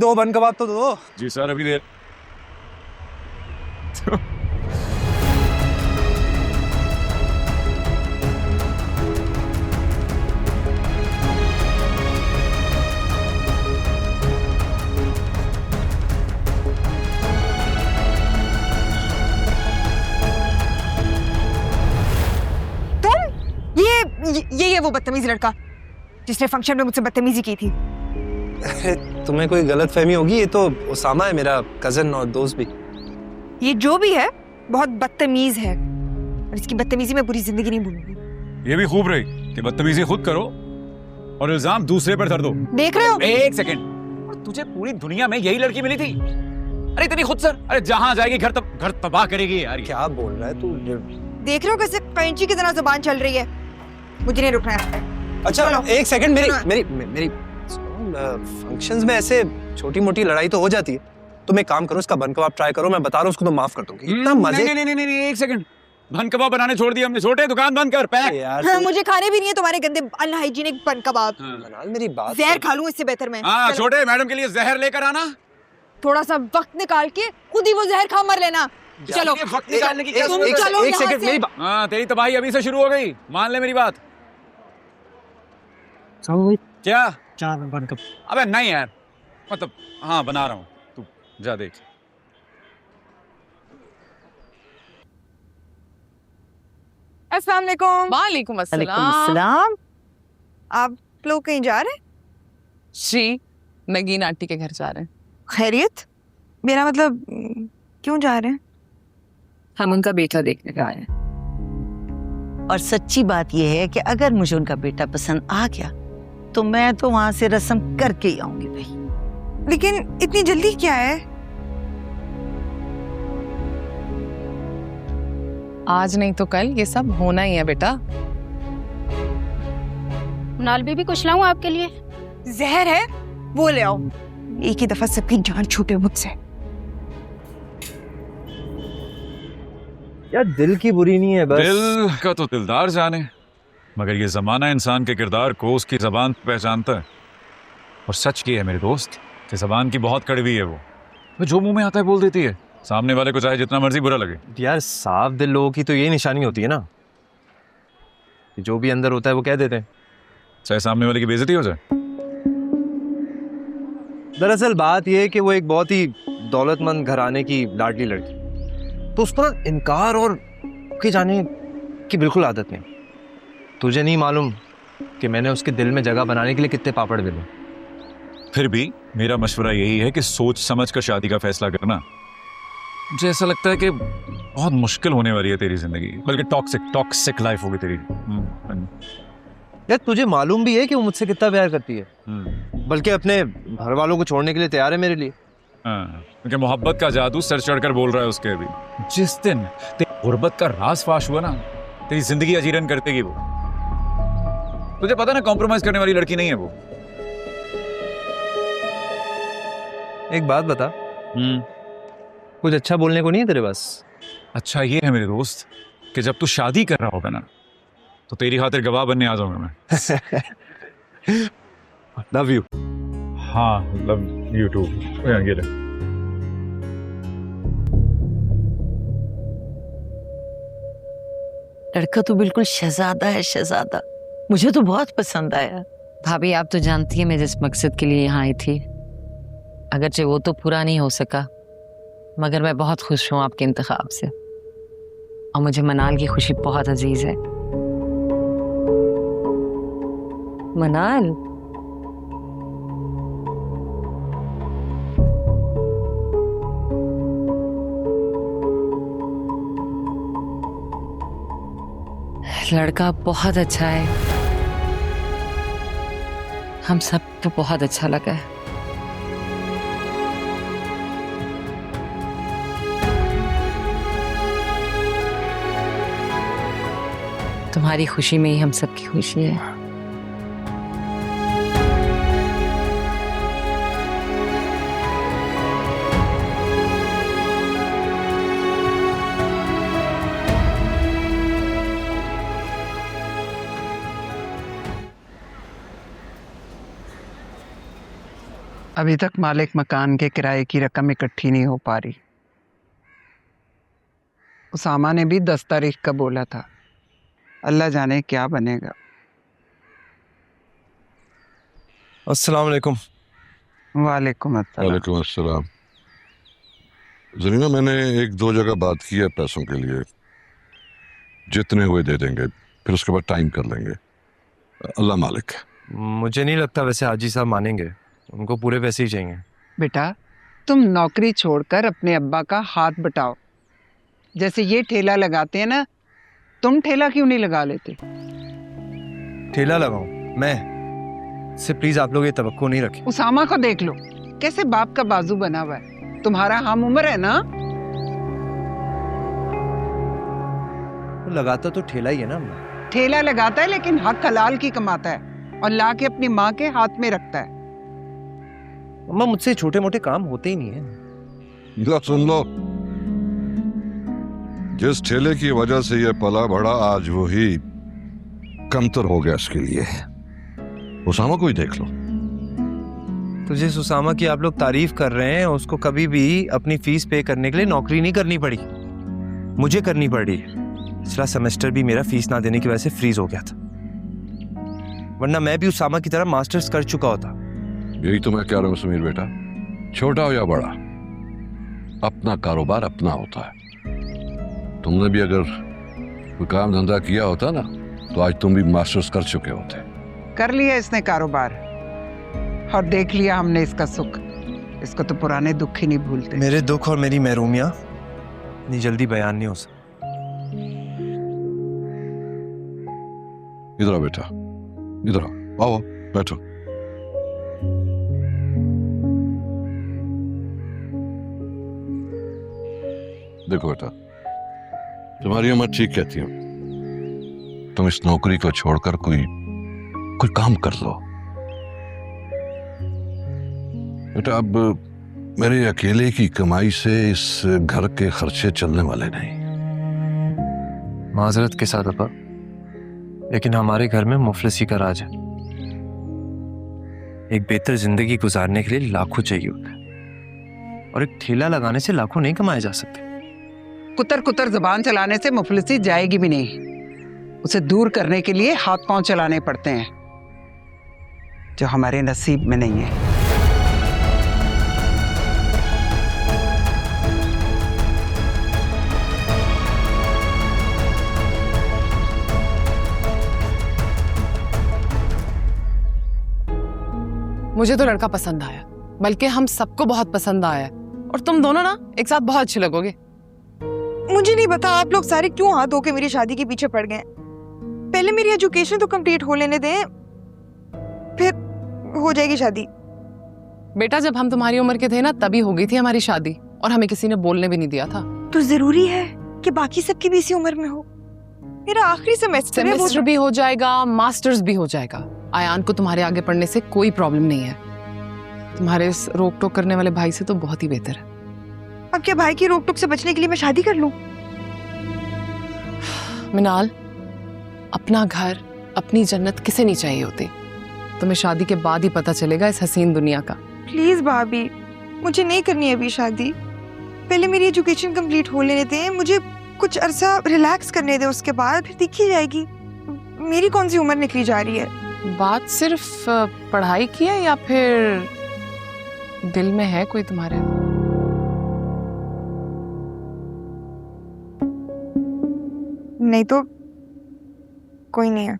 दो बन कबाब तो दो। जी सर, अभी देर। ये वो बदतमीज लड़का जिसने फंक्शन में मुझसे बदतमीजी की थी। अरे तुम्हें कोई गलतफहमी होगी, ये तो उसामा है, मेरा कजन और दोस्त भी। ये जो भी है बहुत बदतमीज है और इसकी बदतमीजी मैं पूरी जिंदगी नहीं भूलूंगी। ये भी खूब रही कि बदतमीजी खुद करो और इल्जाम दूसरे पर धर दो। देख रहे हो? एक सेकंड, तुझे पूरी दुनिया में यही लड़की मिली थी? अरे इतनी खुद सर, अरे जहां जाएगी घर तबाह करेगी यार। क्या बोल रहा है तू? देख रहे हो कैसे कैंची की तरह जुबान चल रही है? मुझे नहीं रुकना है। अच्छा एक सेकंड, मेरी फंक्शंस में ऐसे छोटी मोटी लड़ाई तो हो जाती है। तुम एक काम करो, इसका बन कबाब ट्राई करो, मैं बता रहा हूँ उसको तो माफ कर दूंगी। इतना मजे। नहीं, एक सेकंड, बन कबाब बनाने छोड़ दिया हमने। छोटे दुकान बंद कर, पैक यार। हाँ, मुझे खाने भी नहीं है तुम्हारे गंदे अनहाइजीनिक बन कबाब। मनाल मेरी बात, जहर खा लूं इससे बेहतर मैं। हाँ छोटे, मैडम के लिए जहर लेकर आना। थोड़ा सा वक्त निकाल के खुद ही वो जहर खा मर लेना। चलो वक्त निकालने की क्या तुम जरूरत है? चलो एक यहाँ सेकंड, से। मेरी हाँ, तेरी तबाही अभी से शुरू हो गई, मान ले मेरी बात। क्या? 4 बन कब? अबे नहीं यार, मतलब हाँ बना रहा हूँ, तू जा देख। अस्सलाम वालेकुम। वालेकुम अस्सलाम। अस्सलाम। आप लोग कहीं जा रहे हैं? जी, नगीन आंटी के घर जा रहे हैं। खैरियत? मेरा मतलब क्यों जा रहे हैं? हम उनका बेटा देखने आए हैं। और सच्ची बात यह है कि अगर मुझे उनका बेटा पसंद आ गया तो मैं तो वहां से रस्म करके ही आऊंगी भाई। लेकिन इतनी जल्दी क्या है? आज नहीं तो कल ये सब होना ही है बेटा। नाल भी कुछ लाऊं आपके लिए? जहर है वो ले आओ, एक ही दफा सबकी जान छूटे मुझसे। यार दिल की बुरी नहीं है, बस दिल का तो दिलदार जाने, मगर ये जमाना इंसान के किरदार को उसकी जबान पे पहचानता है। और सच की है मेरे दोस्त कि जबान की बहुत कड़वी है वो जो मुंह में आता है बोल देती है, सामने वाले को चाहे जितना मर्जी बुरा लगे। यार साफ दिल लोगों की तो यही निशानी होती है ना, जो भी अंदर होता है वो कह देते हैं, चाहे सामने वाले की बेइज्जती हो जाए। दरअसल बात यह है कि वो एक बहुत ही दौलतमंद घराने की लाडली लड़की, तो उस पर इनकार और के जाने की बिल्कुल आदत नहीं। तुझे नहीं मालूम कि मैंने उसके दिल में जगह बनाने के लिए कितने पापड़ बेले। फिर भी मेरा मशवरा यही है कि सोच समझ कर शादी का फैसला करना। मुझे ऐसा लगता है कि बहुत मुश्किल होने वाली है तेरी जिंदगी, बल्कि टॉक्सिक लाइफ होगी तेरी। यार तुझे मालूम भी है कि वो मुझसे कितना प्यार करती है, बल्कि अपने घर वालों को छोड़ने के लिए तैयार है मेरे लिए। क्योंकि मोहब्बत का जादू सर चढ़कर बोल रहा है उसके। अभी जिस दिन तेरी गुर्बत का राज फाश हुआ ना, तेरी जिंदगी अजीरन कर देगी वो। तुझे पता ना, कॉम्प्रोमाइज करने वाली लड़की नहीं है वो। एक बात बता, कुछ अच्छा बोलने को नहीं है तेरे पास? अच्छा ये है मेरे दोस्त कि जब तू शादी कर रहा होगा ना, तो तेरी खातिर गवाह बनने आ जाऊंगा मैं। Love you. हाँ लव यू टू। ये ले। लड़का तो बिल्कुल शहजादा है, शहजादा। मुझे तो बहुत पसंद आया। भाभी आप तो जानती है मैं जिस मकसद के लिए यहाँ आई थी, अगरचे वो तो पूरा नहीं हो सका, मगर मैं बहुत खुश हूँ आपके इंतखाब से। और मुझे मनाल की खुशी बहुत अजीज है। मनाल, लड़का बहुत अच्छा है, हम सबको बहुत अच्छा लगा है। तुम्हारी खुशी में ही हम सबकी खुशी है। अभी तक मालिक मकान के किराए की रकम इकट्ठी नहीं हो पा रही। उसामा ने भी 10 तारीख का बोला था। अल्लाह जाने क्या बनेगा। अस्सलाम वालेकुम। वालेकुम अस्सलाम। वालेकुम अस्सलाम। जरीना, मैंने 1-2 जगह बात की है पैसों के लिए। जितने हुए दे देंगे, फिर उसके बाद टाइम कर लेंगे। अल्लाह मालिक। मुझे नहीं लगता वैसे हाजी साहब मानेंगे, उनको पूरे पैसे ही चाहिए। बेटा, तुम नौकरी छोड़कर अपने अब्बा का हाथ बटाओ। जैसे ये ठेला लगाते हैं ना, तुम ठेला क्यों नहीं लगा लेते? ठेला लगाऊं मैं? से प्लीज आप लोग ये तवक्को नहीं रखें। उसामा को देख लो, कैसे बाप का बाजू बना हुआ है। तुम्हारा हम उम्र है ना। लगाता तो ठेला ही है ना। ठेला लगाता है लेकिन हक हलाल की कमाता है और ला के अपनी माँ के हाथ में रखता है। अम्मा, मुझसे छोटे मोटे काम होते ही नहीं है। लो सुन लो, जिस ठेले की वजह से ये पला बढ़ा, आज वही कमतर हो गया इसके लिए। उसामा को ही देख लो। तो जिस उसामा की आप लोग तारीफ कर रहे हैं, उसको कभी भी अपनी फीस पे करने के लिए नौकरी नहीं करनी पड़ी, मुझे करनी पड़ी। पिछला सेमेस्टर भी मेरा फीस ना देने की वजह से फ्रीज हो गया था, वरना मैं भी उसामा की तरह मास्टर्स कर चुका होता। यही तो मैं कह रहा हूँ समीर बेटा, छोटा हो या बड़ा, अपना कारोबार अपना होता है। तुमने भी अगर कोई काम धंधा किया होता ना, तो आज तुम भी मास्टर्स कर चुके होते। कर लिया इसने कारोबार और देख लिया हमने इसका सुख। इसको तो पुराने दुख ही नहीं भूलते। मेरे दुख और मेरी महरूमियां इतनी जल्दी बयान नहीं हो सकती। इधर आओ बेटा, इधर आओ, आओ बैठो। देखो बेटा, तुम्हारी अम्मा ठीक कहती है, तुम इस नौकरी को छोड़कर कोई काम कर लो। बेटा, अब मेरे अकेले की कमाई से इस घर के खर्चे चलने वाले नहीं। माजरत के साथ अब्बा, लेकिन हमारे घर में मुफलिसी का राज है। एक बेहतर जिंदगी गुजारने के लिए लाखों चाहिए होते हैं, और एक ठेला लगाने से लाखों नहीं कमाए जा सकते। कुतर कुतर जुबान चलाने से मुफलिसी जाएगी भी नहीं। उसे दूर करने के लिए हाथ पांव चलाने पड़ते हैं, जो हमारे नसीब में नहीं है। मुझे तो लड़का पसंद आया, बल्कि हम सबको बहुत पसंद आया, और तुम दोनों ना एक साथ बहुत अच्छे लगोगे। मुझे नहीं पता आप लोग सारे क्यों हाथ धो के मेरी शादी के पीछे पड़ गए। पहले मेरी एजुकेशन तो कंप्लीट हो लेने दें, फिर हो जाएगी शादी। बेटा, जब हम तुम्हारी उम्र के थे ना, तभी हो गई थी हमारी शादी, और हमें किसी ने बोलने भी नहीं दिया था। तो जरूरी है कि बाकी सबकी भी इसी उम्र में हो? मेरा आखिरी सेमेस्टर है। सेमेस्टर भी हो जाएगा, मास्टर्स भी हो जाएगा। आयान को तुम्हारे आगे पढ़ने से कोई प्रॉब्लम नहीं है। तुम्हारे इस रोक टोक करने वाले भाई से तो बहुत ही बेहतर है। अब क्या भाई की रोक टोक से बचने के लिए मैं शादी कर लूं? मिनाल, अपना घर, अपनी जन्नत किसे नहीं चाहिए होती। तुम्हें शादी के बाद ही पता चलेगा इस हसीन दुनिया का। प्लीज भाभी, मुझे नहीं करनी है अभी शादी। पहले मेरी एजुकेशन कंप्लीट हो लेने दें, मुझे कुछ अरसा रिलैक्स करने दें, उसके बाद फिर देखी जाएगी। मेरी कौन सी उम्र निकली जा रही है। बात सिर्फ पढ़ाई की है या फिर दिल में है कोई तुम्हारे? नहीं तो कोई नहीं है।